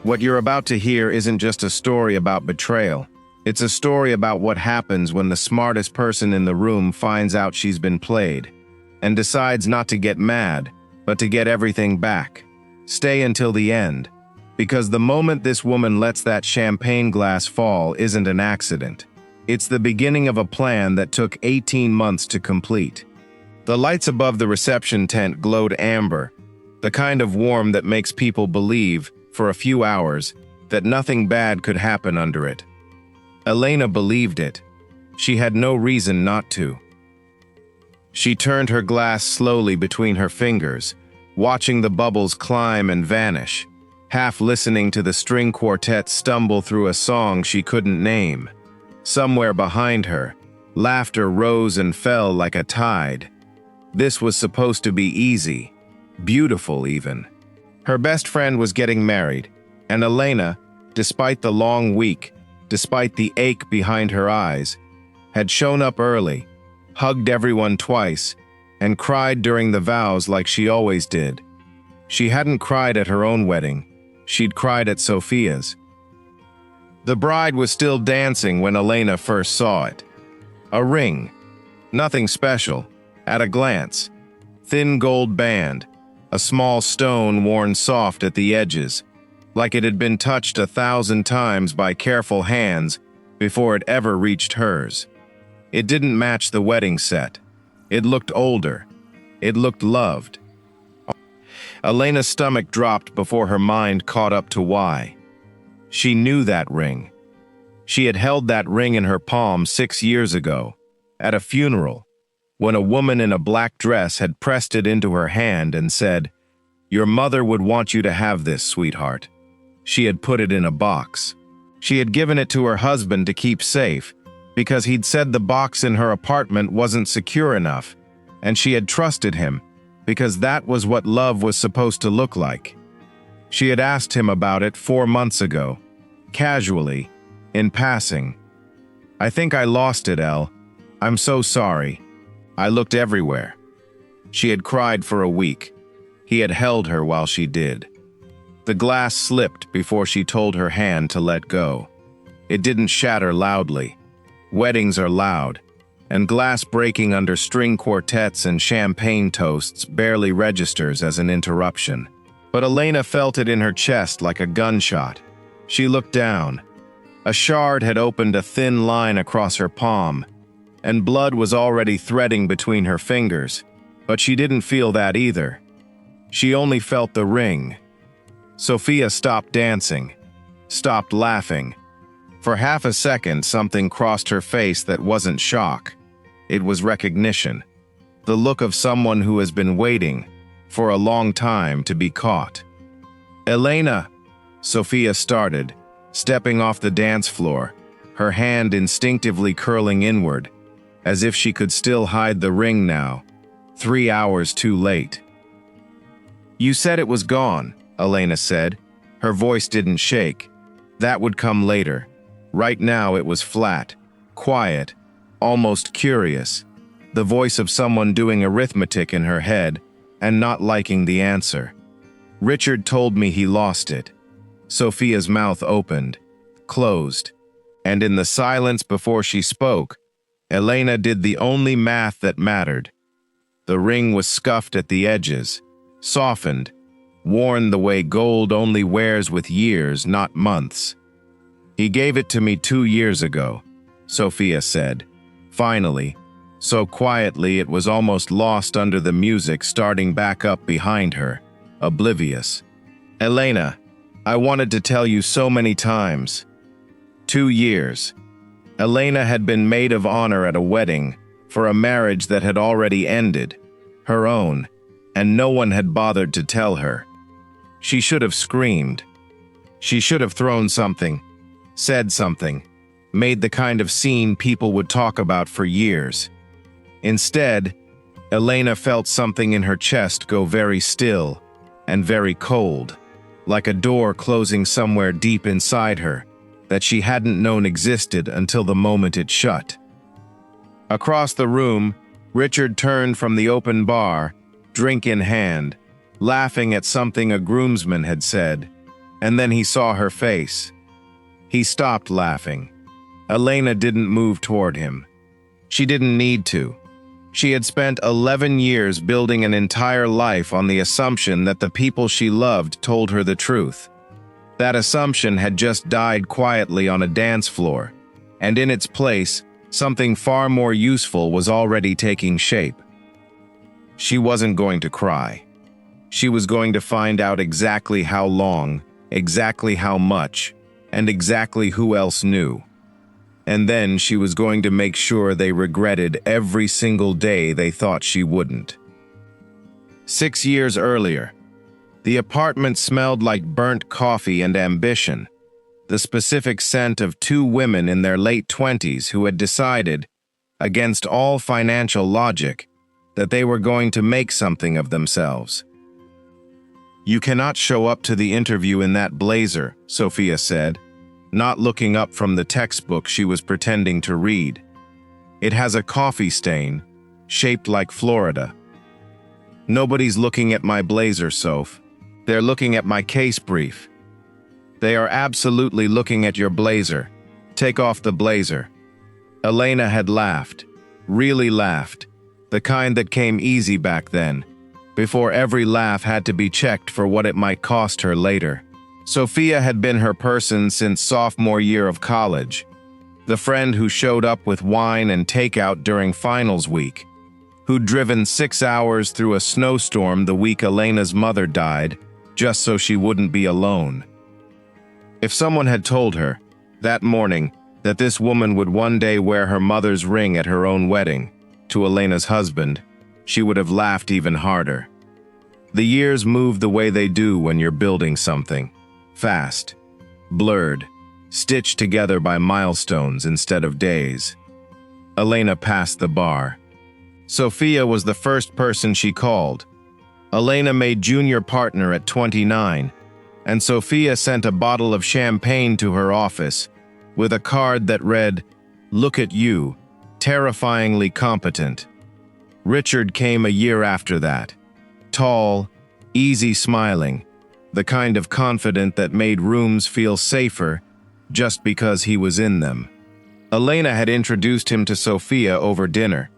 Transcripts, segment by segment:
What you're about to hear isn't just a story about betrayal. It's a story about what happens when the smartest person in the room finds out she's been played and decides not to get mad, but to get everything back. Stay until the end, because the moment this woman lets that champagne glass fall isn't an accident. It's the beginning of a plan that took 18 months to complete. The lights above the reception tent glowed amber, the kind of warm that makes people believe, for a few hours, that nothing bad could happen under it. Elena believed it. She had no reason not to. She turned her glass slowly between her fingers, watching the bubbles climb and vanish, half listening to the string quartet stumble through a song she couldn't name. Somewhere behind her, laughter rose and fell like a tide. This was supposed to be easy, beautiful even. Her best friend was getting married, and Elena, despite the long week, despite the ache behind her eyes, had shown up early, hugged everyone twice, and cried during the vows like she always did. She hadn't cried at her own wedding. She'd cried at Sophia's. The bride was still dancing when Elena first saw it. A ring. Nothing special. At a glance. Thin gold band. A small stone worn soft at the edges, like it had been touched 1,000 times by careful hands before it ever reached hers. It didn't match the wedding set. It looked older. It looked loved. Elena's stomach dropped before her mind caught up to why. She knew that ring. She had held that ring in her palm 6 years ago, at a funeral, when a woman in a black dress had pressed it into her hand and said, "Your mother would want you to have this, sweetheart." She had put it in a box. She had given it to her husband to keep safe, because he'd said the box in her apartment wasn't secure enough, and she had trusted him, because that was what love was supposed to look like. She had asked him about it 4 months ago, casually, in passing. "I think I lost it, Elle. I'm so sorry. I looked everywhere." She had cried for a week. He had held her while she did. The glass slipped before she told her hand to let go. It didn't shatter loudly. Weddings are loud, and glass breaking under string quartets and champagne toasts barely registers as an interruption. But Elena felt it in her chest like a gunshot. She looked down. A shard had opened a thin line across her palm, and blood was already threading between her fingers, but she didn't feel that either. She only felt the ring. Sophia stopped dancing, stopped laughing. For half a second, something crossed her face that wasn't shock. It was recognition. The look of someone who has been waiting for a long time to be caught. "Elena," Sophia started, stepping off the dance floor, her hand instinctively curling inward, as if she could still hide the ring now, 3 hours too late. "You said it was gone," Elena said. Her voice didn't shake. That would come later. Right now it was flat, quiet, almost curious, the voice of someone doing arithmetic in her head and not liking the answer. "Richard told me he lost it." Sophia's mouth opened, closed, and in the silence before she spoke, Elena did the only math that mattered. The ring was scuffed at the edges, softened, worn the way gold only wears with years, not months. "He gave it to me 2 years ago," Sophia said, finally, so quietly it was almost lost under the music starting back up behind her, oblivious. "Elena, I wanted to tell you so many times. 2 years. Elena had been maid of honor at a wedding for a marriage that had already ended, her own, and no one had bothered to tell her. She should have screamed. She should have thrown something, said something, made the kind of scene people would talk about for years. Instead, Elena felt something in her chest go very still and very cold, like a door closing somewhere deep inside her that she hadn't known existed until the moment it shut. Across the room, Richard turned from the open bar, drink in hand, laughing at something a groomsman had said, And then he saw her face. He stopped laughing. Elena didn't move toward him. She didn't need to. She had spent 11 years building an entire life on the assumption that the people she loved told her the truth. That assumption had just died quietly on a dance floor, and in its place, something far more useful was already taking shape. She wasn't going to cry. She was going to find out exactly how long, exactly how much, and exactly who else knew. And then she was going to make sure they regretted every single day they thought she wouldn't. 6 years earlier, the apartment smelled like burnt coffee and ambition, the specific scent of two women in their late 20s who had decided, against all financial logic, that they were going to make something of themselves. "You cannot show up to the interview in that blazer," Sophia said, not looking up from the textbook she was pretending to read. "It has a coffee stain, shaped like Florida." "Nobody's looking at my blazer, Soph. They're looking at my case brief." "They are absolutely looking at your blazer. Take off the blazer." Elena had laughed, really laughed, the kind that came easy back then, before every laugh had to be checked for what it might cost her later. Sophia had been her person since sophomore year of college, the friend who showed up with wine and takeout during finals week, who'd driven 6 hours through a snowstorm the week Elena's mother died, just so she wouldn't be alone. If someone had told her, that morning, that this woman would one day wear her mother's ring at her own wedding, to Elena's husband, she would have laughed even harder. The years move the way they do when you're building something. Fast, blurred, stitched together by milestones instead of days. Elena passed the bar. Sophia was the first person she called. Elena made junior partner at 29, and Sophia sent a bottle of champagne to her office with a card that read, "Look at you, terrifyingly competent." Richard came a year after that. Tall, easy smiling, the kind of confident that made rooms feel safer just because he was in them. Elena had introduced him to Sophia over dinner,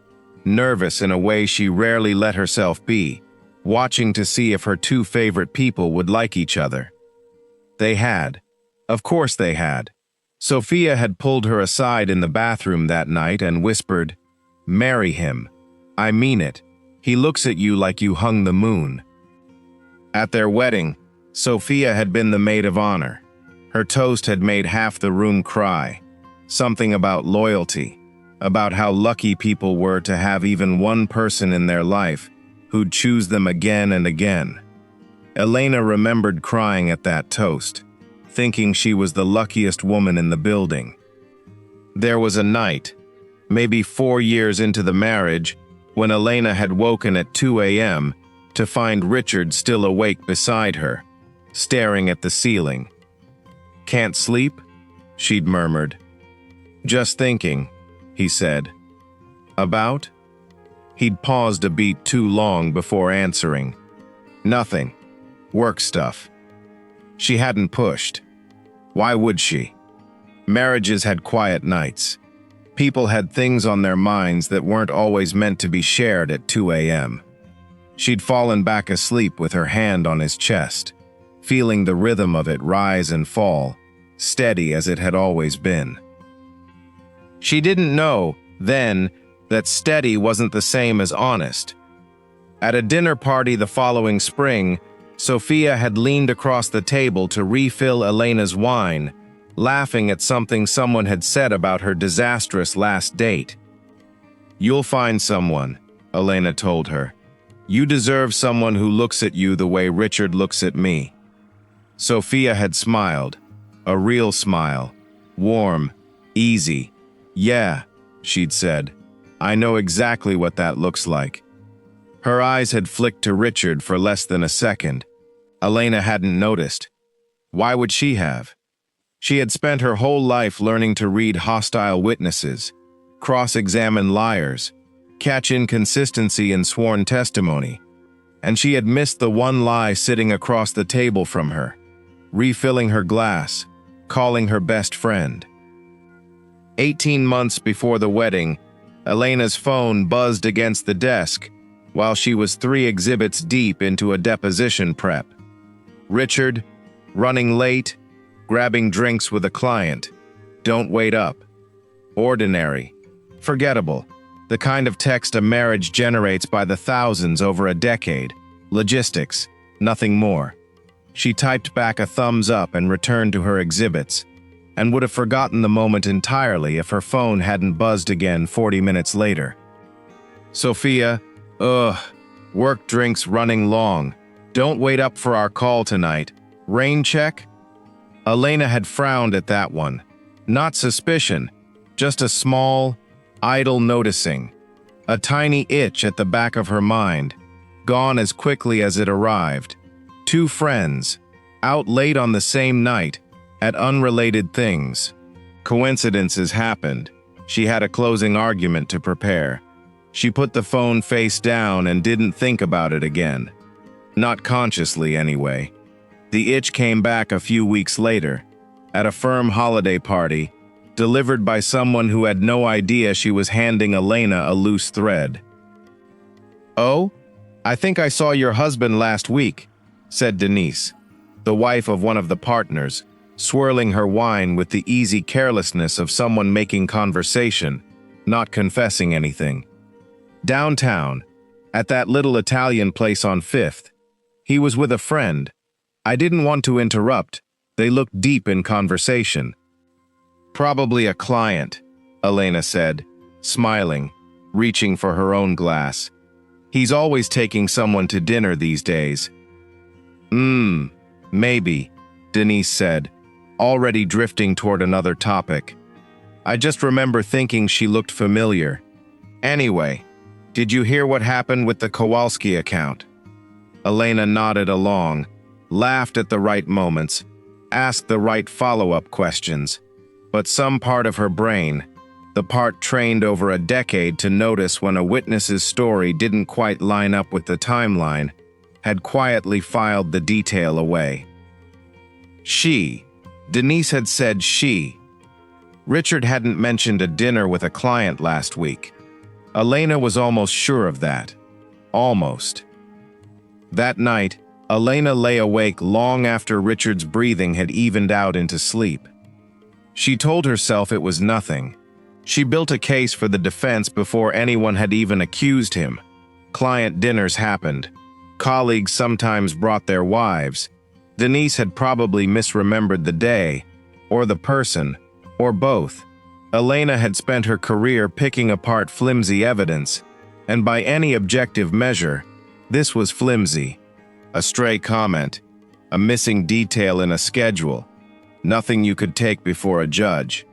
nervous in a way she rarely let herself be, watching to see if her two favorite people would like each other. They had. Of course they had. Sophia had pulled her aside in the bathroom that night and whispered, "Marry him. I mean it. He looks at you like you hung the moon." At their wedding, Sophia had been the maid of honor. Her toast had made half the room cry. Something about loyalty, about how lucky people were to have even one person in their life who'd choose them again and again. Elena remembered crying at that toast, thinking she was the luckiest woman in the building. There was a night, maybe 4 years into the marriage, when Elena had woken at 2 a.m. to find Richard still awake beside her, staring at the ceiling. "Can't sleep?" she'd murmured. "Just thinking," he said. "About?" He'd paused a beat too long before answering. "Nothing. Work stuff." She hadn't pushed. Why would she? Marriages had quiet nights. People had things on their minds that weren't always meant to be shared at 2 a.m. She'd fallen back asleep with her hand on his chest, feeling the rhythm of it rise and fall, steady as it had always been. She didn't know, then, that steady wasn't the same as honest. At a dinner party the following spring, Sophia had leaned across the table to refill Elena's wine, laughing at something someone had said about her disastrous last date. "You'll find someone," Elena told her. "You deserve someone who looks at you the way Richard looks at me." Sophia had smiled, a real smile, warm, easy. "Yeah," she'd said, "I know exactly what that looks like." Her eyes had flicked to Richard for less than a second. Elena hadn't noticed. Why would she have? She had spent her whole life learning to read hostile witnesses, cross-examine liars, catch inconsistency in sworn testimony, and she had missed the one lie sitting across the table from her. refilling her glass, calling her best friend. 18 months before the wedding, Elena's phone buzzed against the desk while she was 3 exhibits deep into a deposition prep. Richard, running late, grabbing drinks with a client. Don't wait up. Ordinary. Forgettable. The kind of text a marriage generates by the thousands over a decade. Logistics. Nothing more. She typed back a thumbs up and returned to her exhibits, and would have forgotten the moment entirely if her phone hadn't buzzed again 40 minutes later. Sophia, work drinks running long. Don't wait up for our call tonight. Rain check? Elena had frowned at that one. Not suspicion, just a small, idle noticing. A tiny itch at the back of her mind, gone as quickly as it arrived. 2 friends, out late on the same night, at unrelated things. Coincidences happened. She had a closing argument to prepare. She put the phone face down and didn't think about it again. Not consciously, anyway. The itch came back a few weeks later, at a firm holiday party, delivered by someone who had no idea she was handing Elena a loose thread. "Oh, I think I saw your husband last week," said Denise, the wife of one of the partners, swirling her wine with the easy carelessness of someone making conversation, not confessing anything. "Downtown, at that little Italian place on 5th. He was with a friend. I didn't want to interrupt. They looked deep in conversation." "Probably a client," Elena said, smiling, reaching for her own glass. "He's always taking someone to dinner these days." Maybe," Denise said, already drifting toward another topic. "I just remember thinking she looked familiar. Anyway, did you hear what happened with the Kowalski account?" Elena nodded along, laughed at the right moments, asked the right follow-up questions, but some part of her brain, the part trained over a decade to notice when a witness's story didn't quite line up with the timeline, had quietly filed the detail away. Denise had said she. Richard hadn't mentioned a dinner with a client last week. Elena was almost sure of that. Almost. That night, Elena lay awake long after Richard's breathing had evened out into sleep. She told herself it was nothing. She built a case for the defense before anyone had even accused him. Client dinners happened. Colleagues sometimes brought their wives. Denise had probably misremembered the day, or the person, or both. Elena had spent her career picking apart flimsy evidence, and by any objective measure, this was flimsy. A stray comment, a missing detail in a schedule, nothing you could take before a judge.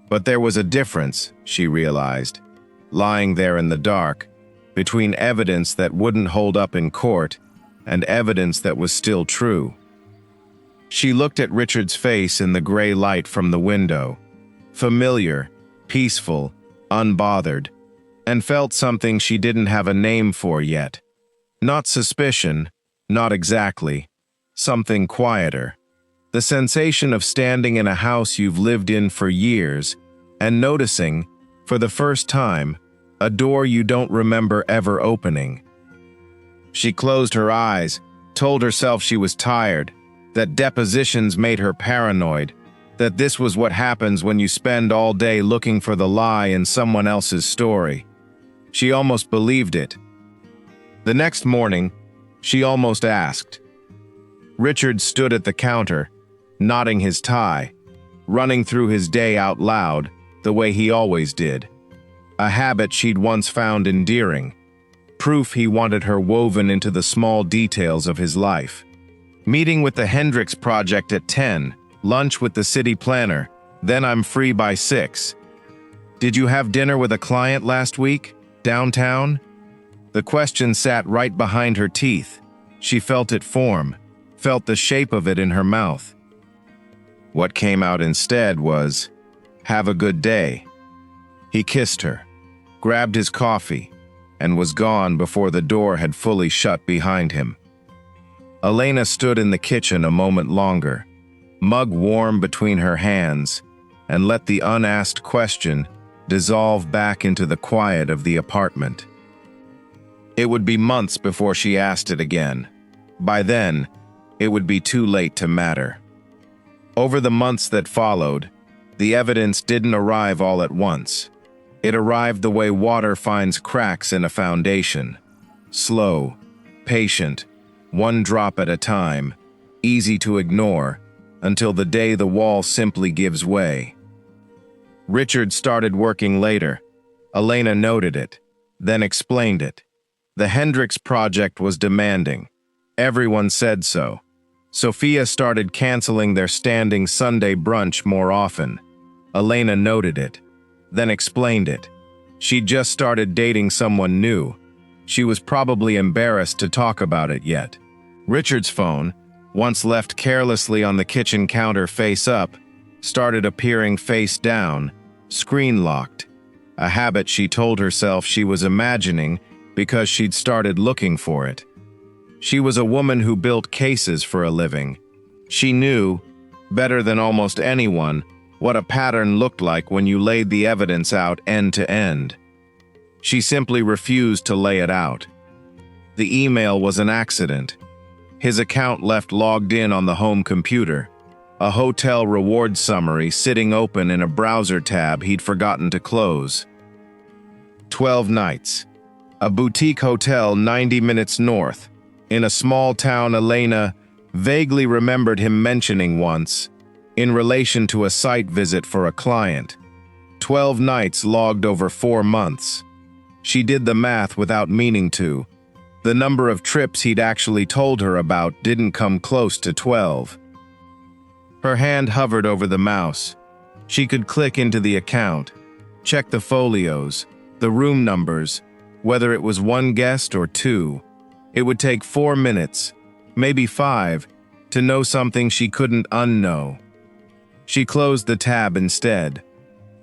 But there was a difference, she realized, lying there in the dark, between evidence that wouldn't hold up in court and evidence that was still true. She looked at Richard's face in the gray light from the window, familiar, peaceful, unbothered, and felt something she didn't have a name for yet. Not suspicion, not exactly, something quieter. The sensation of standing in a house you've lived in for years and noticing, for the first time, a door you don't remember ever opening. She closed her eyes, told herself she was tired, that depositions made her paranoid, that this was what happens when you spend all day looking for the lie in someone else's story. She almost believed it. The next morning, she almost asked. Richard stood at the counter, knotting his tie, running through his day out loud, the way he always did. A habit she'd once found endearing. Proof he wanted her woven into the small details of his life. Meeting with the Hendricks Project at 10, lunch with the city planner, then I'm free by 6. Did you have dinner with a client last week, downtown? The question sat right behind her teeth. She felt it form, felt the shape of it in her mouth. What came out instead was, "Have a good day." He kissed her, grabbed his coffee, and was gone before the door had fully shut behind him. Elena stood in the kitchen a moment longer, mug warm between her hands, and let the unasked question dissolve back into the quiet of the apartment. It would be months before she asked it again. By then, it would be too late to matter. Over the months that followed, the evidence didn't arrive all at once. It arrived the way water finds cracks in a foundation. Slow, patient, one drop at a time, easy to ignore, until the day the wall simply gives way. Richard started working later. Elena noted it, then explained it. The Hendricks project was demanding. Everyone said so. Sophia started canceling their standing Sunday brunch more often. Elena noted it, then explained it. She'd just started dating someone new. She was probably embarrassed to talk about it yet. Richard's phone, once left carelessly on the kitchen counter face up, started appearing face down, screen locked, a habit she told herself she was imagining because she'd started looking for it. She was a woman who built cases for a living. She knew, better than almost anyone, what a pattern looked like when you laid the evidence out end to end. She simply refused to lay it out. The email was an accident. His account left logged in on the home computer, a hotel reward summary sitting open in a browser tab he'd forgotten to close. 12 nights. A boutique hotel 90 minutes north, in a small town Elena vaguely remembered him mentioning once, in relation to a site visit for a client. 12 nights logged over 4 months. She did the math without meaning to. The number of trips he'd actually told her about didn't come close to 12. Her hand hovered over the mouse. She could click into the account, check the folios, the room numbers, whether it was one guest or two. It would take 4 minutes, maybe 5, to know something she couldn't unknow. She closed the tab instead.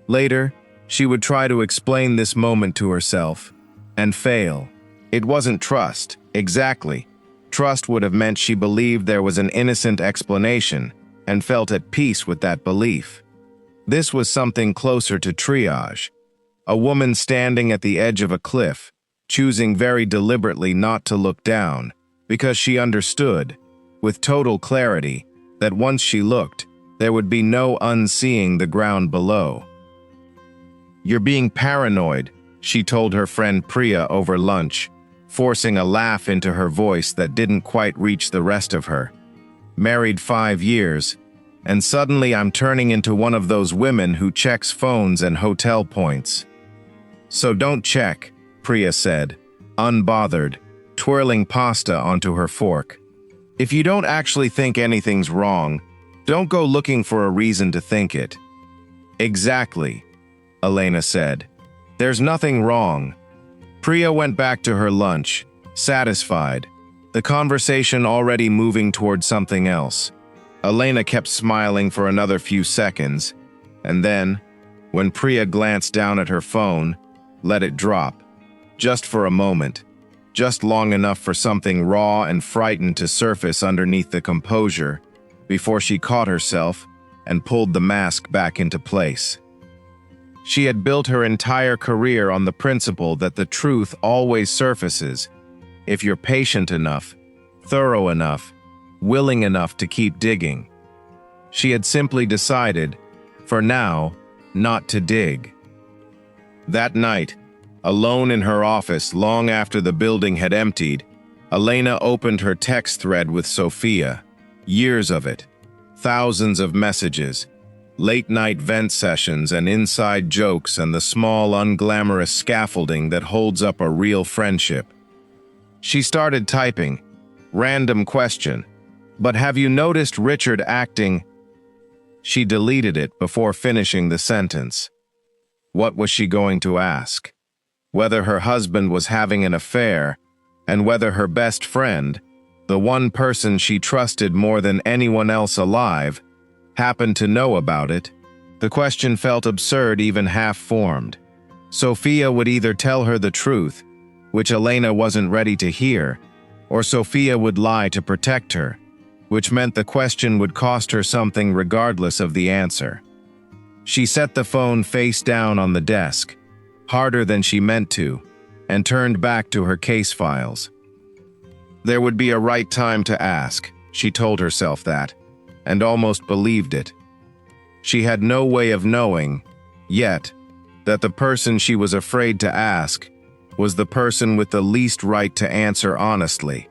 Later, she would try to explain this moment to herself, and fail. It wasn't trust, exactly. Trust would have meant she believed there was an innocent explanation, and felt at peace with that belief. This was something closer to triage. A woman standing at the edge of a cliff, choosing very deliberately not to look down, because she understood, with total clarity, that once she looked, there would be no unseeing the ground below. "You're being paranoid," she told her friend Priya over lunch, forcing a laugh into her voice that didn't quite reach the rest of her. "Married 5 years, and suddenly I'm turning into one of those women who checks phones and hotel points." "So don't check," Priya said, unbothered, twirling pasta onto her fork. "If you don't actually think anything's wrong, don't go looking for a reason to think it." "Exactly," Elena said. "There's nothing wrong." Priya went back to her lunch, satisfied, the conversation already moving toward something else. Elena kept smiling for another few seconds, and then, when Priya glanced down at her phone, let it drop. Just for a moment, just long enough for something raw and frightened to surface underneath the composure, before she caught herself and pulled the mask back into place. She had built her entire career on the principle that the truth always surfaces if you're patient enough, thorough enough, willing enough to keep digging. She had simply decided, for now, not to dig. That night, alone in her office long after the building had emptied, Elena opened her text thread with Sophia. Years of it. Thousands of messages. Late-night vent sessions and inside jokes and the small, unglamorous scaffolding that holds up a real friendship. She started typing. Random question. "But have you noticed Richard acting?" She deleted it before finishing the sentence. What was she going to ask? Whether her husband was having an affair, and whether her best friend, the one person she trusted more than anyone else alive, happened to know about it. The question felt absurd, even half-formed. Sophia would either tell her the truth, which Elena wasn't ready to hear, or Sophia would lie to protect her, which meant the question would cost her something regardless of the answer. She set the phone face down on the desk, harder than she meant to, and turned back to her case files. There would be a right time to ask, she told herself that, and almost believed it. She had no way of knowing, yet, that the person she was afraid to ask was the person with the least right to answer honestly,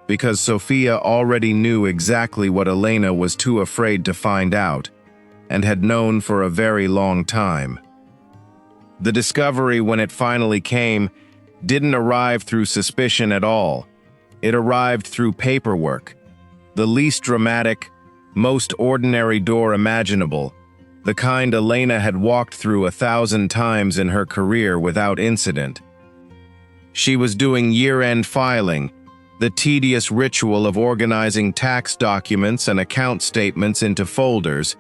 because Sophia already knew exactly what Elena was too afraid to find out, and had known for a very long time. The discovery, when it finally came, didn't arrive through suspicion at all. It arrived through paperwork, the least dramatic, most ordinary door imaginable, the kind Elena had walked through 1,000 times in her career without incident. She was doing year-end filing, the tedious ritual of organizing tax documents and account statements into folders,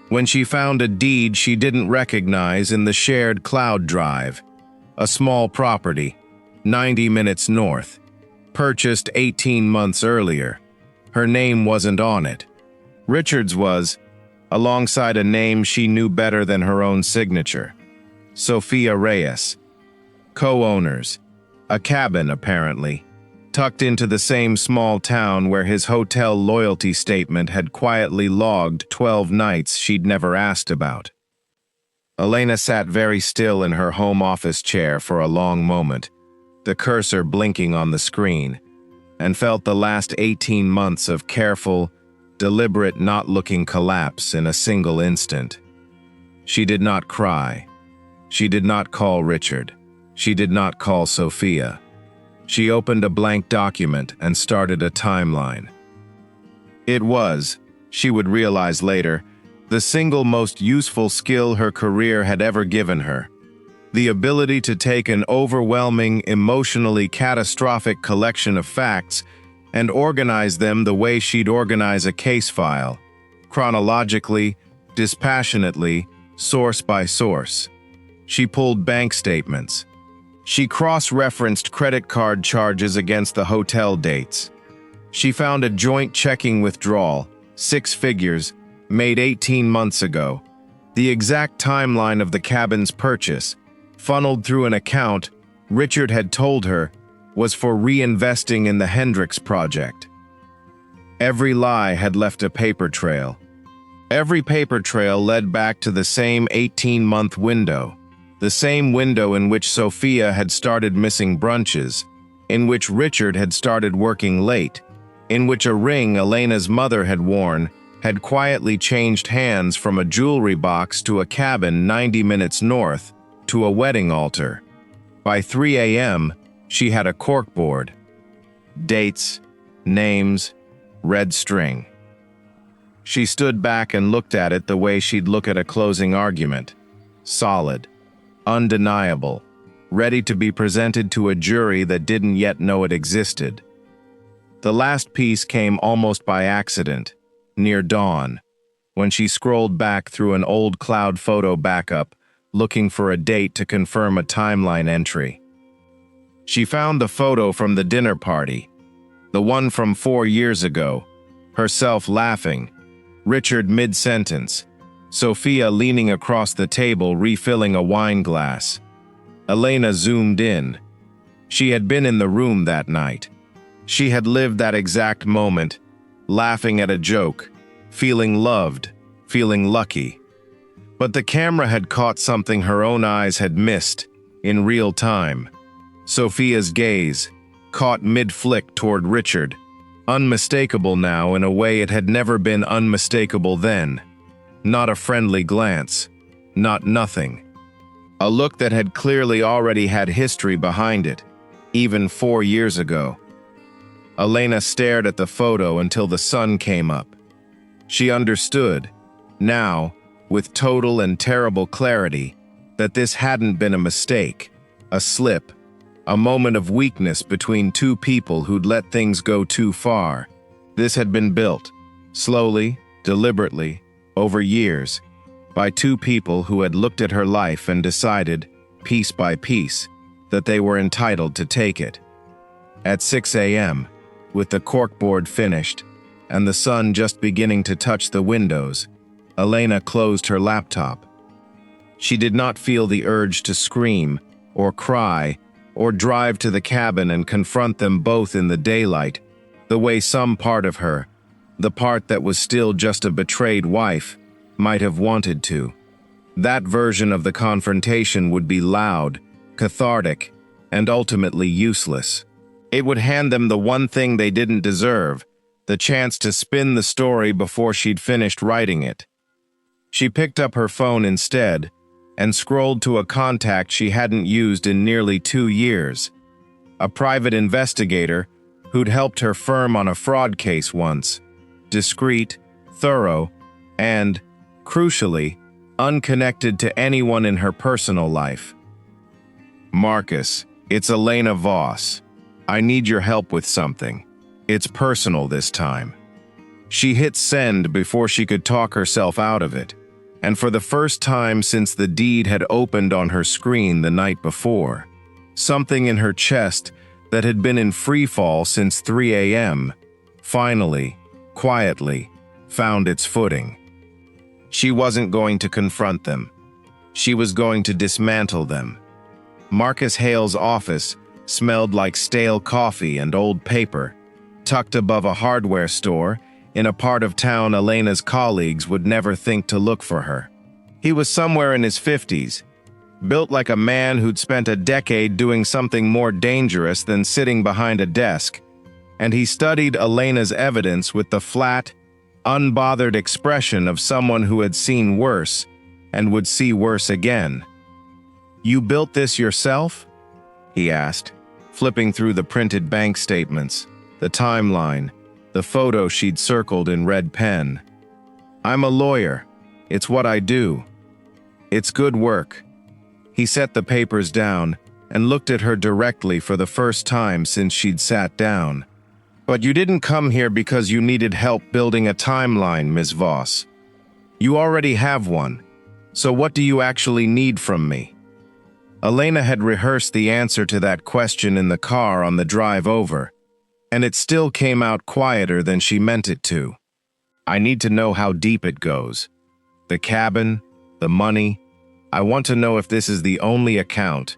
when she found a deed she didn't recognize in the shared cloud drive. A small property, 90 minutes north, purchased 18 months earlier. Her name wasn't on it. Richard's was, alongside a name she knew better than her own signature. Sophia Reyes. Co-owners. A cabin, apparently, tucked into the same small town where his hotel loyalty statement had quietly logged 12 nights she'd never asked about. Elena sat very still in her home office chair for a long moment, the cursor blinking on the screen, and felt the last 18 months of careful, deliberate not-looking collapse in a single instant. She did not cry. She did not call Richard. She did not call Sophia. She opened a blank document and started a timeline. It was, she would realize later, the single most useful skill her career had ever given her. The ability to take an overwhelming, emotionally catastrophic collection of facts and organize them the way she'd organize a case file, chronologically, dispassionately, source by source. She pulled bank statements. She cross-referenced credit card charges against the hotel dates. She found a joint checking withdrawal, 6 figures, made 18 months ago. The exact timeline of the cabin's purchase, funneled through an account Richard had told her was for reinvesting in the Hendricks project. Every lie had left a paper trail. Every paper trail led back to the same 18-month window, the same window in which Sophia had started missing brunches, in which Richard had started working late, in which a ring Elena's mother had worn had quietly changed hands from a jewelry box to a cabin 90 minutes north to a wedding altar. By 3 a.m., she had a corkboard. Dates, names, red string. She stood back and looked at it the way she'd look at a closing argument. Solid, undeniable, ready to be presented to a jury that didn't yet know it existed. The last piece came almost by accident, near dawn, when she scrolled back through an old cloud photo backup, looking for a date to confirm a timeline entry. She found the photo from the dinner party, the one from 4 years ago, herself laughing, Richard mid-sentence, Sophia leaning across the table refilling a wine glass. Elena zoomed in. She had been in the room that night. She had lived that exact moment, laughing at a joke, feeling loved, feeling lucky. But the camera had caught something her own eyes had missed, in real time. Sophia's gaze, caught mid-flick toward Richard, unmistakable now in a way it had never been unmistakable then. Not a friendly glance, not nothing. A look that had clearly already had history behind it, even 4 years ago. Elena stared at the photo until the sun came up. She understood, now, with total and terrible clarity, that this hadn't been a mistake, a slip, a moment of weakness between two people who'd let things go too far. This had been built, slowly, deliberately, over years, by two people who had looked at her life and decided, piece by piece, that they were entitled to take it. At 6 a.m., with the corkboard finished, and the sun just beginning to touch the windows, Elena closed her laptop. She did not feel the urge to scream, or cry, or drive to the cabin and confront them both in the daylight, the way some part of her, the part that was still just a betrayed wife, might have wanted to. That version of the confrontation would be loud, cathartic, and ultimately useless. It would hand them the one thing they didn't deserve, the chance to spin the story before she'd finished writing it. She picked up her phone instead and scrolled to a contact she hadn't used in nearly 2 years, a private investigator who'd helped her firm on a fraud case once, discreet, thorough, and, crucially, unconnected to anyone in her personal life. Marcus, it's Elena Voss. I need your help with something. It's personal this time. She hit send before she could talk herself out of it, and for the first time since the deed had opened on her screen the night before, something in her chest that had been in free fall since 3 a.m. finally, quietly, found its footing. She wasn't going to confront them. She was going to dismantle them. Marcus Hale's office smelled like stale coffee and old paper, tucked above a hardware store in a part of town Elena's colleagues would never think to look for her. He was somewhere in his 50s, built like a man who'd spent a decade doing something more dangerous than sitting behind a desk, and he studied Elena's evidence with the flat, unbothered expression of someone who had seen worse and would see worse again. "You built this yourself?" he asked, flipping through the printed bank statements, the timeline, the photo she'd circled in red pen. "I'm a lawyer. It's what I do. It's good work." He set the papers down and looked at her directly for the first time since she'd sat down. "But you didn't come here because you needed help building a timeline, Ms. Voss. You already have one. So what do you actually need from me?" Elena had rehearsed the answer to that question in the car on the drive over, and it still came out quieter than she meant it to. "I need to know how deep it goes. The cabin, the money. I want to know if this is the only account,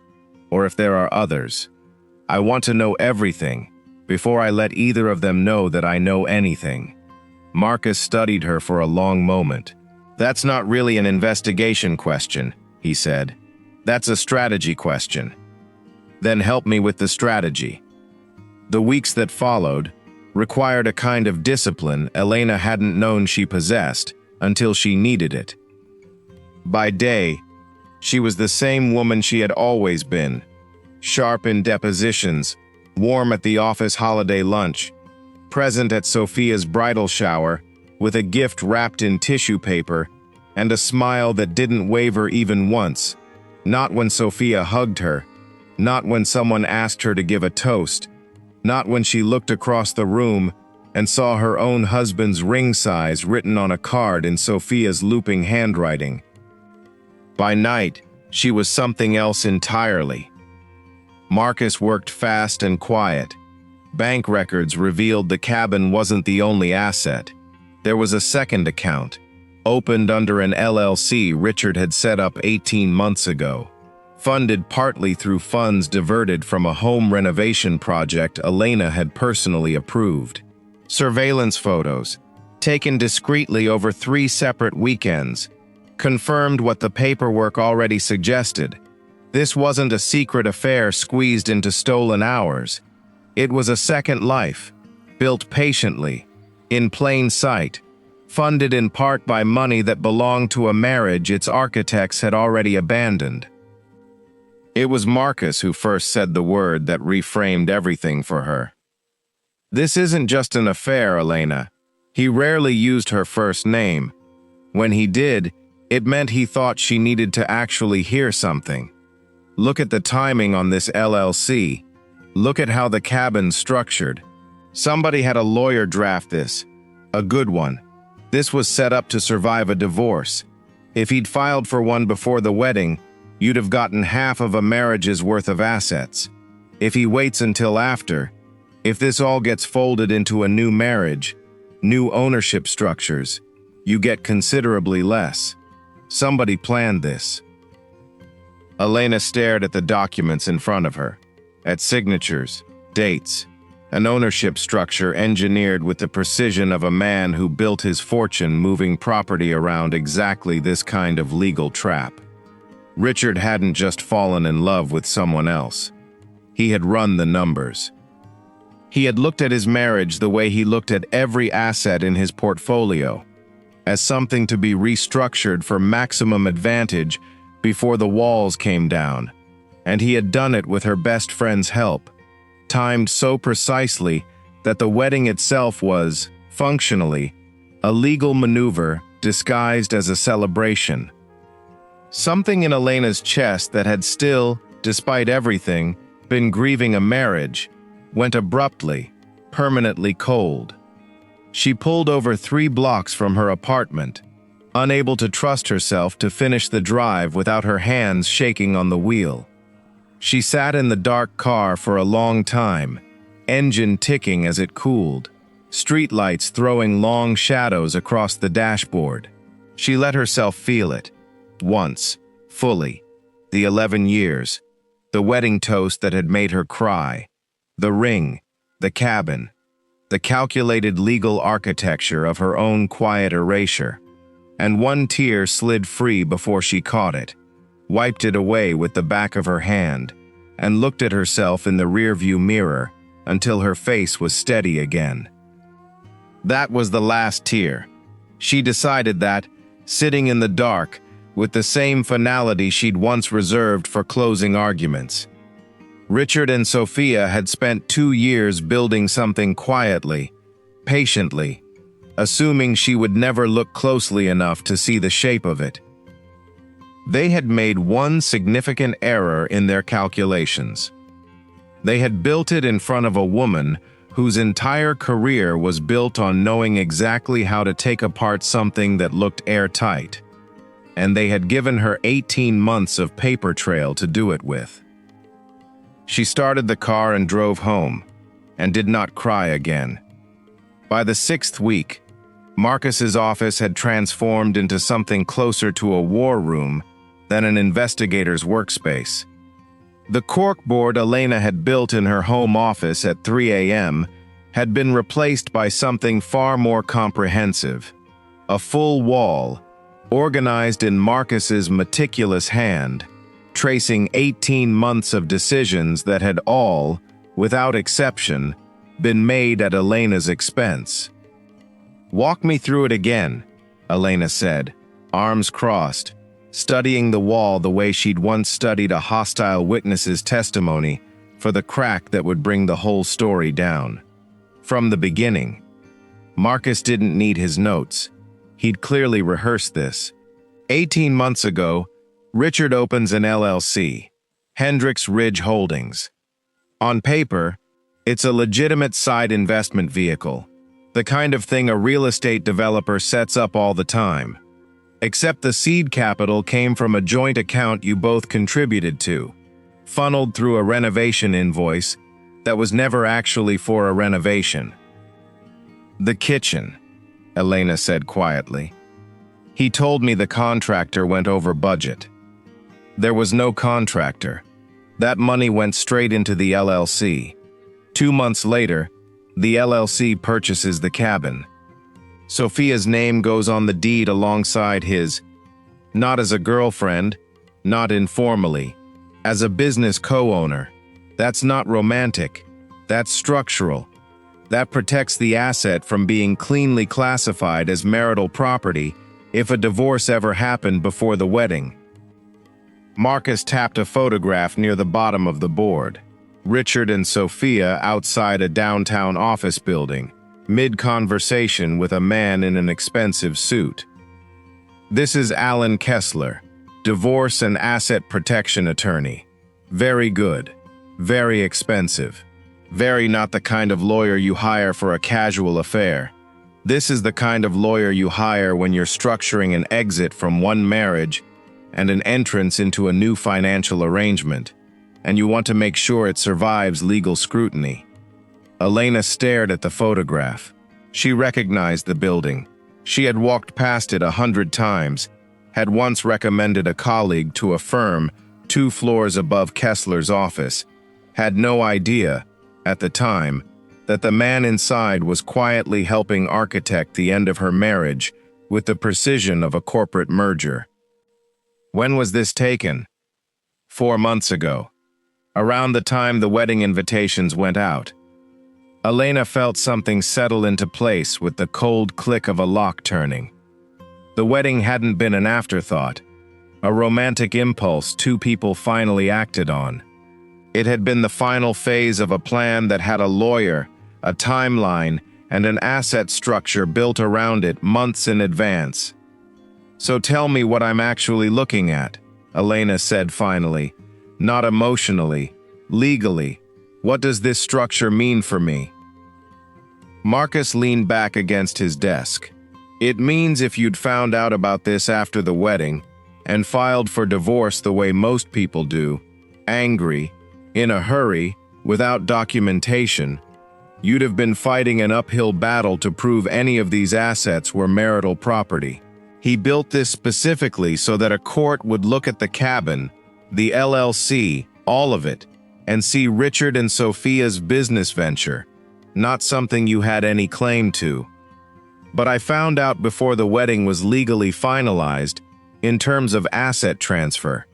or if there are others. I want to know everything before I let either of them know that I know anything." Marcus studied her for a long moment. "That's not really an investigation question," he said. "That's a strategy question." "Then help me with the strategy." The weeks that followed required a kind of discipline Elena hadn't known she possessed until she needed it. By day, she was the same woman she had always been, sharp in depositions, warm at the office holiday lunch, present at Sophia's bridal shower with a gift wrapped in tissue paper and a smile that didn't waver even once, not when Sophia hugged her, not when someone asked her to give a toast, not when she looked across the room and saw her own husband's ring size written on a card in Sophia's looping handwriting. By night, she was something else entirely. Marcus worked fast and quiet. Bank records revealed the cabin wasn't the only asset. There was a second account, opened under an LLC Richard had set up 18 months ago, funded partly through funds diverted from a home renovation project Elena had personally approved. Surveillance photos, taken discreetly over 3 separate weekends, confirmed what the paperwork already suggested. This wasn't a secret affair squeezed into stolen hours. It was a second life, built patiently, in plain sight, funded in part by money that belonged to a marriage its architects had already abandoned. It was Marcus who first said the word that reframed everything for her. "This isn't just an affair, Elena." He rarely used her first name. When he did, it meant he thought she needed to actually hear something. "Look at the timing on this LLC. Look at how the cabin's structured. Somebody had a lawyer draft this. A good one. This was set up to survive a divorce. If he'd filed for one before the wedding, you'd have gotten half of a marriage's worth of assets. If he waits until after, If this all gets folded into a new marriage, new ownership structures, you get considerably less. Somebody planned this. Elena stared at the documents in front of her, at signatures, dates, an ownership structure engineered with the precision of a man who built his fortune moving property around exactly this kind of legal trap. Richard hadn't just fallen in love with someone else. He had run the numbers. He had looked at his marriage the way he looked at every asset in his portfolio, as something to be restructured for maximum advantage before the walls came down, and he had done it with her best friend's help, timed so precisely that the wedding itself was, functionally, a legal maneuver disguised as a celebration. Something in Elena's chest that had still, despite everything, been grieving a marriage, went abruptly, permanently cold. She pulled over 3 blocks from her apartment, unable to trust herself to finish the drive without her hands shaking on the wheel. She sat in the dark car for a long time, engine ticking as it cooled, streetlights throwing long shadows across the dashboard. She let herself feel it. Once, fully. The 11 years. The wedding toast that had made her cry. The ring. The cabin. The calculated legal architecture of her own quiet erasure. And one tear slid free before she caught it, wiped it away with the back of her hand, and looked at herself in the rearview mirror until her face was steady again. That was the last tear. She decided that, sitting in the dark, with the same finality she'd once reserved for closing arguments. Richard and Sophia had spent 2 years building something quietly, patiently, assuming she would never look closely enough to see the shape of it. They had made one significant error in their calculations. They had built it in front of a woman whose entire career was built on knowing exactly how to take apart something that looked airtight. And they had given her 18 months of paper trail to do it with. She started the car and drove home, and did not cry again. By the 6th week, Marcus's office had transformed into something closer to a war room than an investigator's workspace. The corkboard Elena had built in her home office at 3 a.m. had been replaced by something far more comprehensive. A full wall, organized in Marcus's meticulous hand, tracing 18 months of decisions that had all, without exception, been made at Elena's expense. "Walk me through it again," Elena said, arms crossed, studying the wall the way she'd once studied a hostile witness's testimony for the crack that would bring the whole story down. From the beginning. Marcus didn't need his notes. He'd clearly rehearsed this. 18 months ago, Richard opens an LLC, Hendricks Ridge Holdings. On paper, it's a legitimate side investment vehicle, the kind of thing a real estate developer sets up all the time. Except the seed capital came from a joint account you both contributed to, funneled through a renovation invoice that was never actually for a renovation. "The kitchen," Elena said quietly. "He told me the contractor went over budget." There was no contractor. That money went straight into the LLC. 2 months later, the LLC purchases the cabin. Sophia's name goes on the deed alongside his, not as a girlfriend, not informally, as a business co-owner. That's not romantic. That's structural. That protects the asset from being cleanly classified as marital property if a divorce ever happened before the wedding. Marcus tapped a photograph near the bottom of the board. Richard and Sophia outside a downtown office building, mid-conversation with a man in an expensive suit. "This is Alan Kessler, divorce and asset protection attorney. Very good. Very expensive. Very not the kind of lawyer you hire for a casual affair. This is the kind of lawyer you hire when you're structuring an exit from one marriage and an entrance into a new financial arrangement, and you want to make sure it survives legal scrutiny. Elena stared at the photograph. She recognized the building. She had walked past it 100 times, had once recommended a colleague to a firm 2 floors above Kessler's office, had no idea, at the time, that the man inside was quietly helping architect the end of her marriage with the precision of a corporate merger. When was this taken? 4 months ago, around the time the wedding invitations went out. Elena felt something settle into place with the cold click of a lock turning. The wedding hadn't been an afterthought, a romantic impulse 2 people finally acted on. It had been the final phase of a plan that had a lawyer, a timeline, and an asset structure built around it months in advance. "So tell me what I'm actually looking at," Elena said finally. "Not emotionally, legally. What does this structure mean for me?" Marcus leaned back against his desk. "It means if you'd found out about this after the wedding and filed for divorce the way most people do, angry, in a hurry, without documentation, you'd have been fighting an uphill battle to prove any of these assets were marital property. He built this specifically so that a court would look at the cabin, the LLC, all of it, and see Richard and Sophia's business venture, not something you had any claim to. But I found out before the wedding was legally finalized, in terms of asset transfer."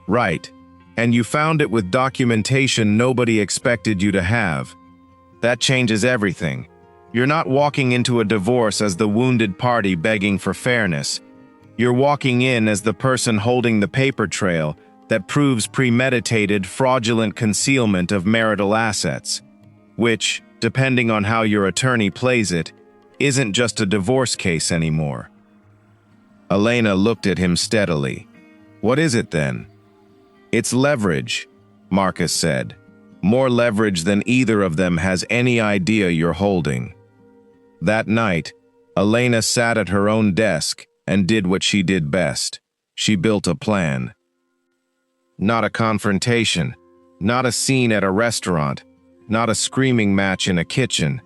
"Right, and you found it with documentation nobody expected you to have. That changes everything. You're not walking into a divorce as the wounded party begging for fairness. You're walking in as the person holding the paper trail that proves premeditated, fraudulent concealment of marital assets, which, depending on how your attorney plays it, isn't just a divorce case anymore." Elena looked at him steadily. "What is it then?" "It's leverage," Marcus said. "More leverage than either of them has any idea you're holding." That night, Elena sat at her own desk and did what she did best. She built a plan. Not a confrontation, not a scene at a restaurant, not a screaming match in a kitchen,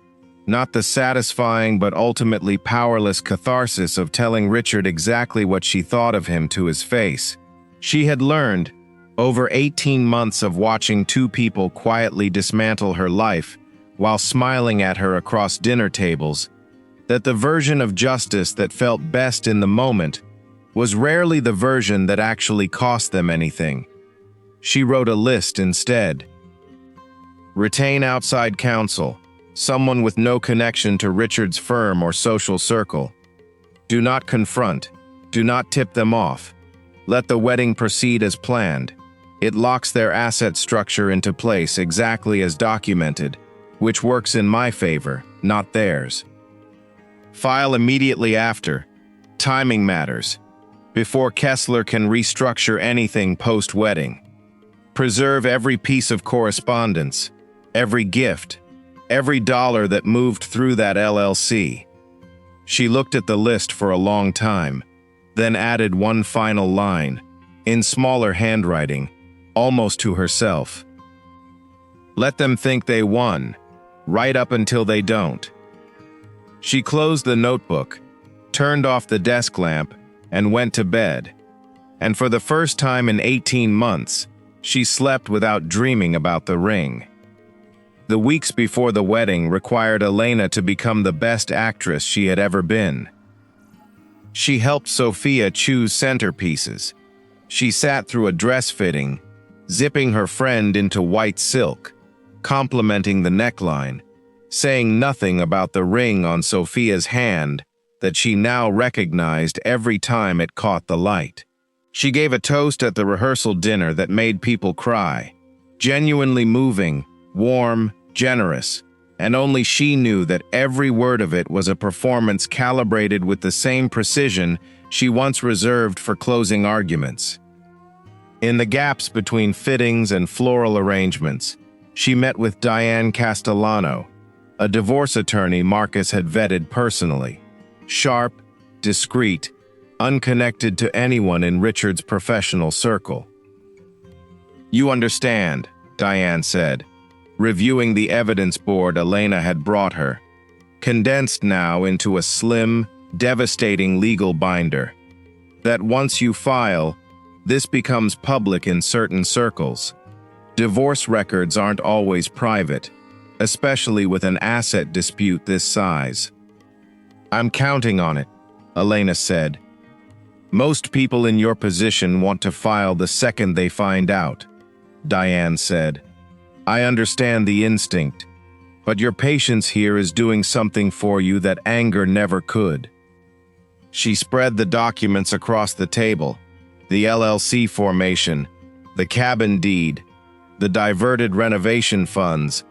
not the satisfying but ultimately powerless catharsis of telling Richard exactly what she thought of him to his face. She had learned, over 18 months of watching 2 people quietly dismantle her life while smiling at her across dinner tables, that the version of justice that felt best in the moment was rarely the version that actually cost them anything. She wrote a list instead. Retain outside counsel, someone with no connection to Richard's firm or social circle. Do not confront. Do not tip them off. Let the wedding proceed as planned. It locks their asset structure into place exactly as documented, which works in my favor, not theirs. File immediately after. Timing matters. Before Kessler can restructure anything post-wedding. Preserve every piece of correspondence, every gift, every dollar that moved through that LLC. She looked at the list for a long time, then added one final line, in smaller handwriting, almost to herself. Let them think they won, right up until they don't. She closed the notebook, turned off the desk lamp, and went to bed. And for the first time in 18 months, she slept without dreaming about the ring. The weeks before the wedding required Elena to become the best actress she had ever been. She helped Sophia choose centerpieces. She sat through a dress fitting, zipping her friend into white silk, complimenting the neckline, saying nothing about the ring on Sophia's hand that she now recognized every time it caught the light. She gave a toast at the rehearsal dinner that made people cry, genuinely moving, warm, generous, and only she knew that every word of it was a performance calibrated with the same precision she once reserved for closing arguments. In the gaps between fittings and floral arrangements, she met with Diane Castellano, a divorce attorney Marcus had vetted personally. Sharp, discreet, unconnected to anyone in Richard's professional circle. "You understand," Diane said. reviewing the evidence board Elena had brought her, condensed now into a slim, devastating legal binder. That once you file, this becomes public in certain circles. Divorce records aren't always private, especially with an asset dispute this size. "I'm counting on it," Elena said. "Most people in your position want to file the second they find out," Diane said. "I understand the instinct, but your patience here is doing something for you that anger never could." She spread the documents across the table: the LLC formation, the cabin deed, the diverted renovation funds,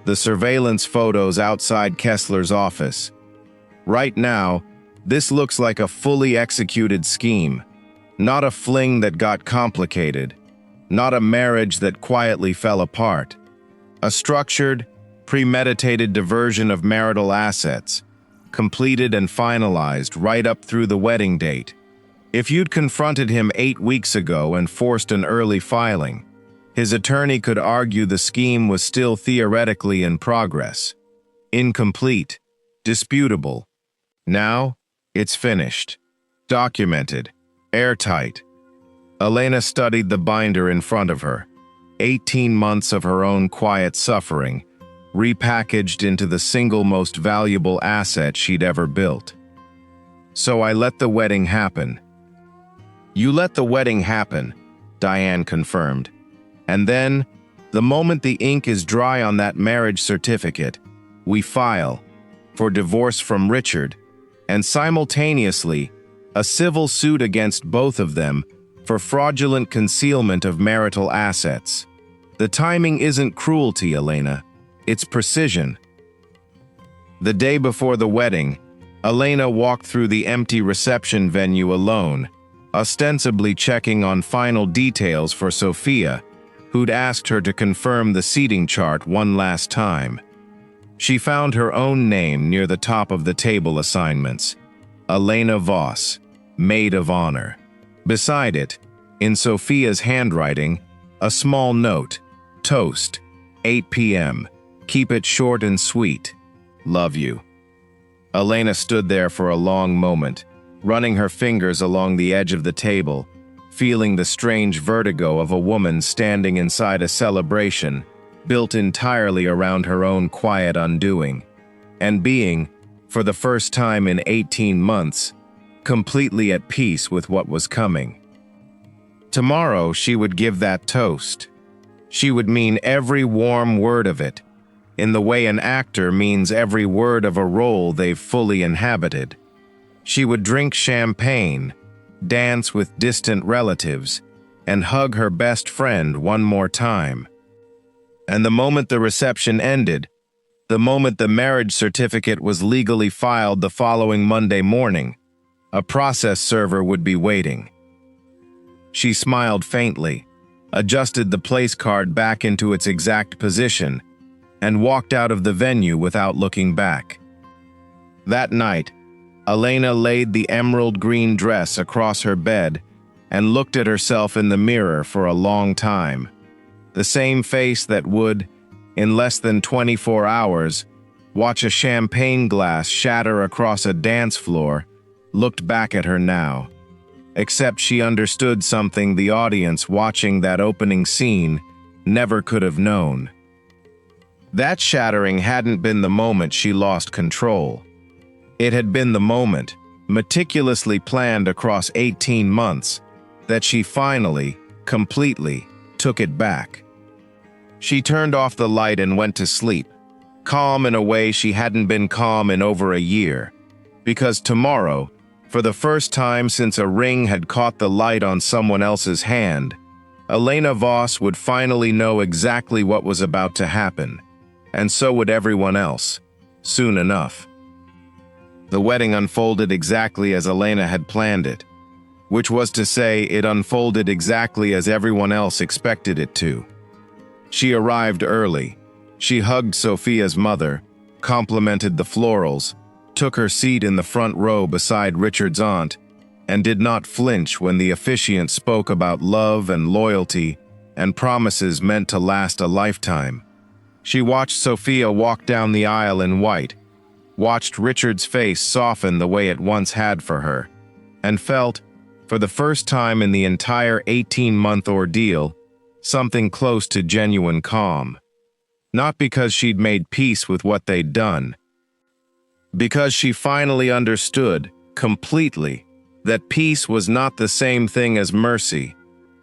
the surveillance photos outside Kessler's office. Right now, this looks like a fully executed scheme, not a fling that got complicated, not a marriage that quietly fell apart. A structured, premeditated diversion of marital assets, completed and finalized right up through the wedding date. If you'd confronted him 8 weeks ago and forced an early filing, his attorney could argue the scheme was still theoretically in progress, incomplete, disputable. Now, it's finished, documented, airtight. Elena studied the binder in front of her. 18 months of her own quiet suffering, repackaged into the single most valuable asset she'd ever built. "So I let the wedding happen." "You let the wedding happen," Diane confirmed. "And then, the moment the ink is dry on that marriage certificate, we file for divorce from Richard, and simultaneously, a civil suit against both of them for fraudulent concealment of marital assets. The timing isn't cruelty, Elena. It's precision." The day before the wedding, Elena walked through the empty reception venue alone, ostensibly checking on final details for Sophia, who'd asked her to confirm the seating chart one last time. She found her own name near the top of the table assignments: Elena Voss, Maid of Honor. Beside it, in Sophia's handwriting, a small note: "Toast, 8 p.m. Keep it short and sweet. Love you." Elena stood there for a long moment, running her fingers along the edge of the table, feeling the strange vertigo of a woman standing inside a celebration built entirely around her own quiet undoing, and being, for the first time in 18 months, completely at peace with what was coming. Tomorrow she would give that toast. She would mean every warm word of it, in the way an actor means every word of a role they've fully inhabited. She would drink champagne, dance with distant relatives, and hug her best friend one more time. And the moment the reception ended, the moment the marriage certificate was legally filed the following Monday morning, a process server would be waiting. She smiled faintly, adjusted the place card back into its exact position, and walked out of the venue without looking back. That night, Elena laid the emerald green dress across her bed and looked at herself in the mirror for a long time. The same face that would, in less than 24 hours, watch a champagne glass shatter across a dance floor, looked back at her now. Except she understood something the audience watching that opening scene never could have known. That shattering hadn't been the moment she lost control. It had been the moment, meticulously planned across 18 months, that she finally, completely, took it back. She turned off the light and went to sleep, calm in a way she hadn't been calm in over a year, because tomorrow, for the first time since a ring had caught the light on someone else's hand, Elena Voss would finally know exactly what was about to happen, and so would everyone else, soon enough. The wedding unfolded exactly as Elena had planned it, which was to say it unfolded exactly as everyone else expected it to. She arrived early. She hugged Sophia's mother, complimented the florals, took her seat in the front row beside Richard's aunt, and did not flinch when the officiant spoke about love and loyalty and promises meant to last a lifetime. She watched Sophia walk down the aisle in white, watched Richard's face soften the way it once had for her, and felt, for the first time in the entire 18-month ordeal, something close to genuine calm. Not because she'd made peace with what they'd done, because she finally understood, completely, that peace was not the same thing as mercy,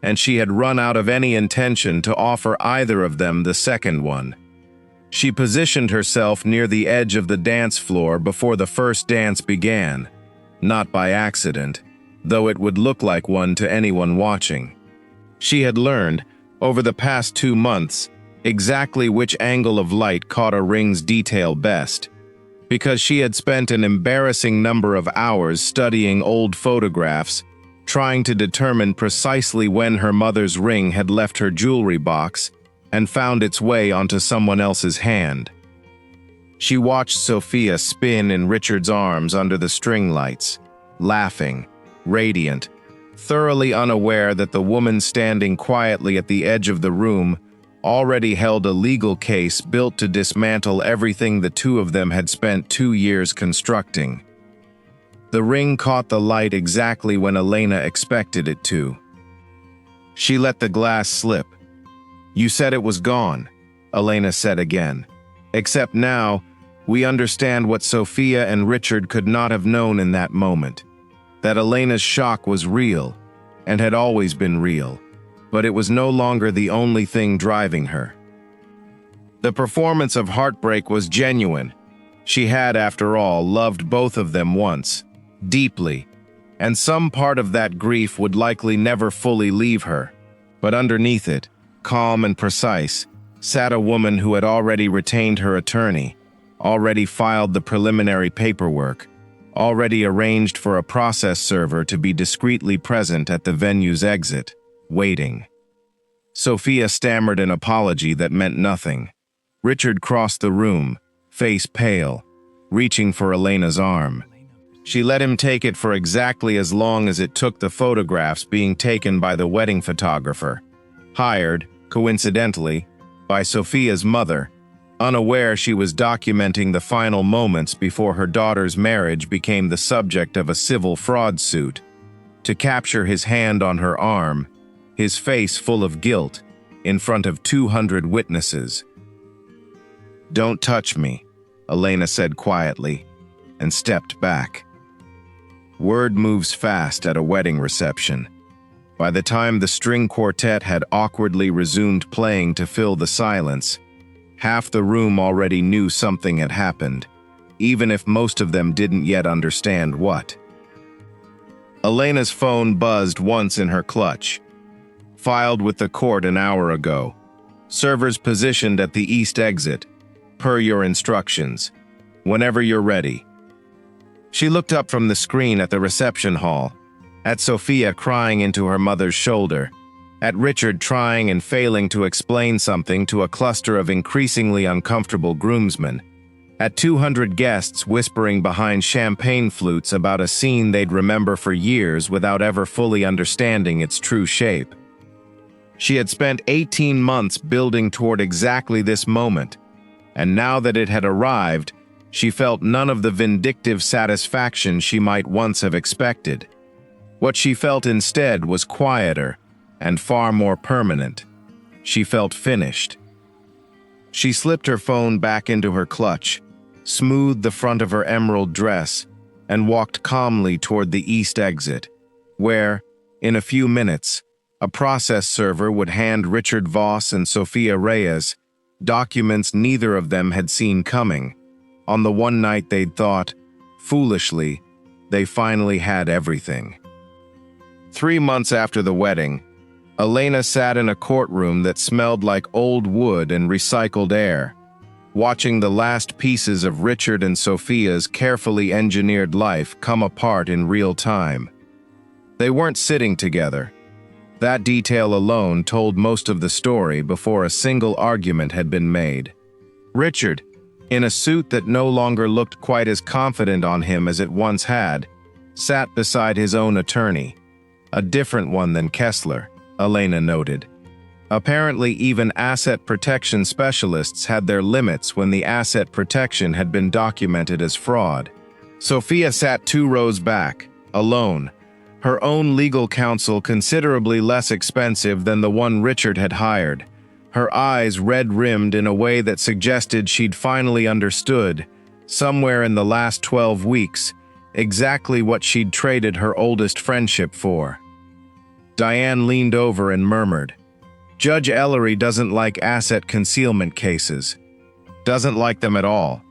and she had run out of any intention to offer either of them the second one. She positioned herself near the edge of the dance floor before the first dance began, not by accident, though it would look like one to anyone watching. She had learned, over the past 2 months, exactly which angle of light caught a ring's detail best, because she had spent an embarrassing number of hours studying old photographs, trying to determine precisely when her mother's ring had left her jewelry box and found its way onto someone else's hand. She watched Sophia spin in Richard's arms under the string lights, laughing, radiant, thoroughly unaware that the woman standing quietly at the edge of the room already held a legal case built to dismantle everything the two of them had spent 2 years constructing. The ring caught the light exactly when Elena expected it to. She let the glass slip. "You said it was gone," Elena said again. "Except now, we understand what Sophia and Richard could not have known in that moment. That Elena's shock was real, and had always been real, but it was no longer the only thing driving her. The performance of heartbreak was genuine. She had, after all, loved both of them once, deeply, and some part of that grief would likely never fully leave her. But underneath it, calm and precise, sat a woman who had already retained her attorney, already filed the preliminary paperwork, already arranged for a process server to be discreetly present at the venue's exit, waiting. Sophia stammered an apology that meant nothing. Richard crossed the room, face pale, reaching for Elena's arm. She let him take it for exactly as long as it took the photographs being taken by the wedding photographer, hired, coincidentally, by Sophia's mother, unaware she was documenting the final moments before her daughter's marriage became the subject of a civil fraud suit, to capture his hand on her arm, his face full of guilt, in front of 200 witnesses. "Don't touch me," Elena said quietly, and stepped back. Word moves fast at a wedding reception. By the time the string quartet had awkwardly resumed playing to fill the silence, half the room already knew something had happened, even if most of them didn't yet understand what. Elena's phone buzzed once in her clutch. "Filed with the court an hour ago. Servers positioned at the east exit, per your instructions. Whenever you're ready." She looked up from the screen at the reception hall, at Sophia crying into her mother's shoulder, at Richard trying and failing to explain something to a cluster of increasingly uncomfortable groomsmen, at 200 guests whispering behind champagne flutes about a scene they'd remember for years without ever fully understanding its true shape. She had spent 18 months building toward exactly this moment, and now that it had arrived, she felt none of the vindictive satisfaction she might once have expected. What she felt instead was quieter and far more permanent. She felt finished. She slipped her phone back into her clutch, smoothed the front of her emerald dress, and walked calmly toward the east exit, where, in a few minutes, a process server would hand Richard Voss and Sophia Reyes documents neither of them had seen coming, on the one night they'd thought, foolishly, they finally had everything. 3 months after the wedding, Elena sat in a courtroom that smelled like old wood and recycled air, watching the last pieces of Richard and Sophia's carefully engineered life come apart in real time. They weren't sitting together. That detail alone told most of the story before a single argument had been made. Richard, in a suit that no longer looked quite as confident on him as it once had, sat beside his own attorney, a different one than Kessler, Elena noted. Apparently, even asset protection specialists had their limits when the asset protection had been documented as fraud. Sophia sat 2 rows back, alone, her own legal counsel considerably less expensive than the one Richard had hired, her eyes red-rimmed in a way that suggested she'd finally understood, somewhere in the last 12 weeks, exactly what she'd traded her oldest friendship for. Diane leaned over and murmured, "Judge Ellery doesn't like asset concealment cases. Doesn't like them at all."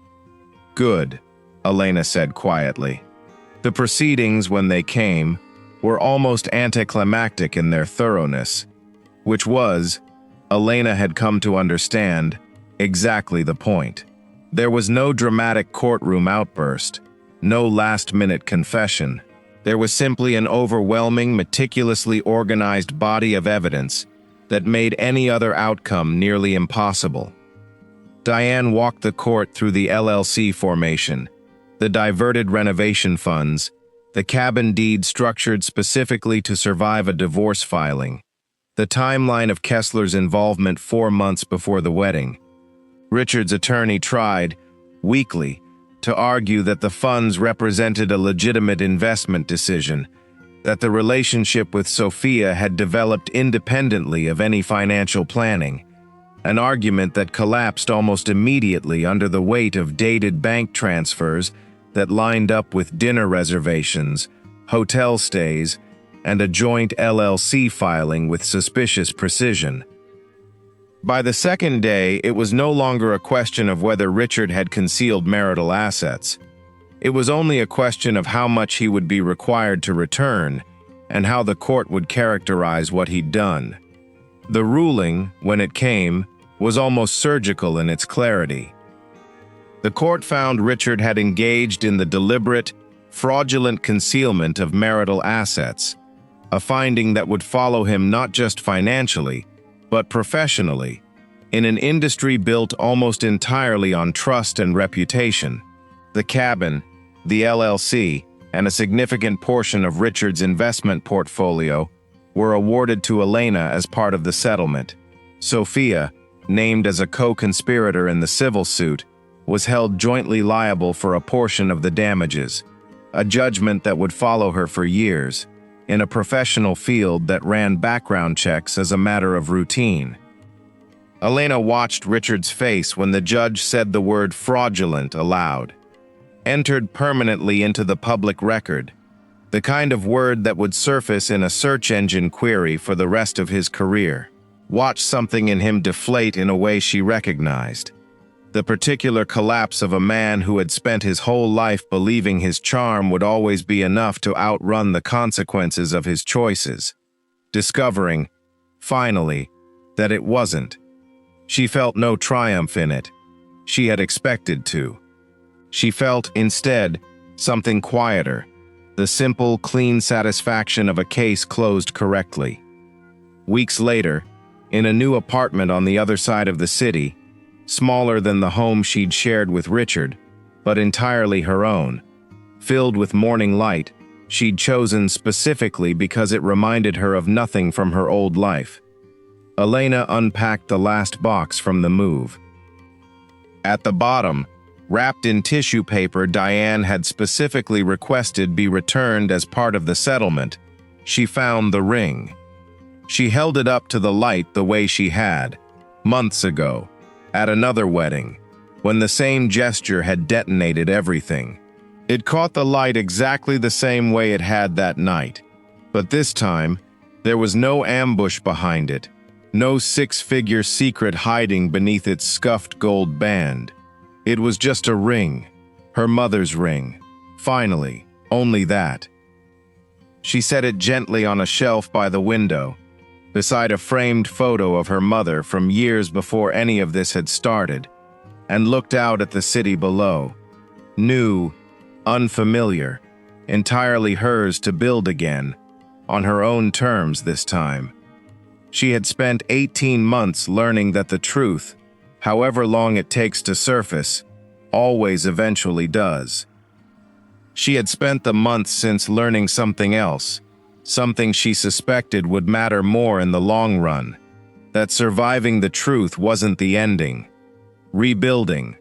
"Good," Elena said quietly. The proceedings, when they came, were almost anticlimactic in their thoroughness, which was, Elena had come to understand, exactly the point. There was no dramatic courtroom outburst, no last-minute confession. There was simply an overwhelming, meticulously organized body of evidence that made any other outcome nearly impossible. Diane walked the court through the LLC formation, the diverted renovation funds, the cabin deed structured specifically to survive a divorce filing, the timeline of Kessler's involvement 4 months before the wedding. Richard's attorney tried, weakly, to argue that the funds represented a legitimate investment decision, that the relationship with Sophia had developed independently of any financial planning, an argument that collapsed almost immediately under the weight of dated bank transfers that lined up with dinner reservations, hotel stays, and a joint LLC filing with suspicious precision. By the second day, it was no longer a question of whether Richard had concealed marital assets. It was only a question of how much he would be required to return, and how the court would characterize what he'd done. The ruling, when it came, was almost surgical in its clarity. The court found Richard had engaged in the deliberate, fraudulent concealment of marital assets, a finding that would follow him not just financially, but professionally, in an industry built almost entirely on trust and reputation. The cabin, the LLC, and a significant portion of Richard's investment portfolio were awarded to Elena as part of the settlement. Sophia, named as a co-conspirator in the civil suit, was held jointly liable for a portion of the damages, a judgment that would follow her for years, in a professional field that ran background checks as a matter of routine. Elena watched Richard's face when the judge said the word fraudulent aloud, entered permanently into the public record, the kind of word that would surface in a search engine query for the rest of his career. Watched something in him deflate in a way she recognized. The particular collapse of a man who had spent his whole life believing his charm would always be enough to outrun the consequences of his choices. Discovering, finally, that it wasn't. She felt no triumph in it. She had expected to. She felt, instead, something quieter, the simple, clean satisfaction of a case closed correctly. Weeks later, in a new apartment on the other side of the city, smaller than the home she'd shared with Richard, but entirely her own, filled with morning light, she'd chosen specifically because it reminded her of nothing from her old life. Elena unpacked the last box from the move. At the bottom, wrapped in tissue paper Diane had specifically requested be returned as part of the settlement, she found the ring. She held it up to the light the way she had, months ago, at another wedding, when the same gesture had detonated everything. It caught the light exactly the same way it had that night, but this time, there was no ambush behind it, no six-figure secret hiding beneath its scuffed gold band. It was just a ring, her mother's ring. Finally, only that. She set it gently on a shelf by the window, beside a framed photo of her mother from years before any of this had started, and looked out at the city below. New, unfamiliar, entirely hers to build again, on her own terms this time. She had spent 18 months learning that the truth, however long it takes to surface, always eventually does. She had spent the months since learning something else, something she suspected would matter more in the long run. that surviving the truth wasn't the ending. Rebuilding,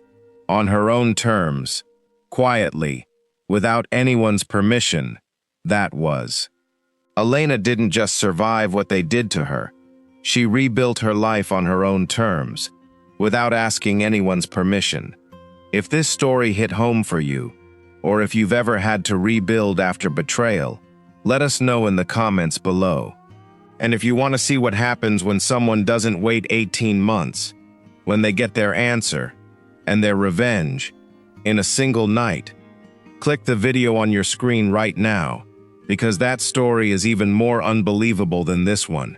on her own terms, quietly, without anyone's permission, that was. Elena didn't just survive what they did to her. She rebuilt her life on her own terms, without asking anyone's permission. If this story hit home for you, or if you've ever had to rebuild after betrayal, let us know in the comments below. And if you want to see what happens when someone doesn't wait 18 months, when they get their answer and their revenge in a single night, click the video on your screen right now, because that story is even more unbelievable than this one.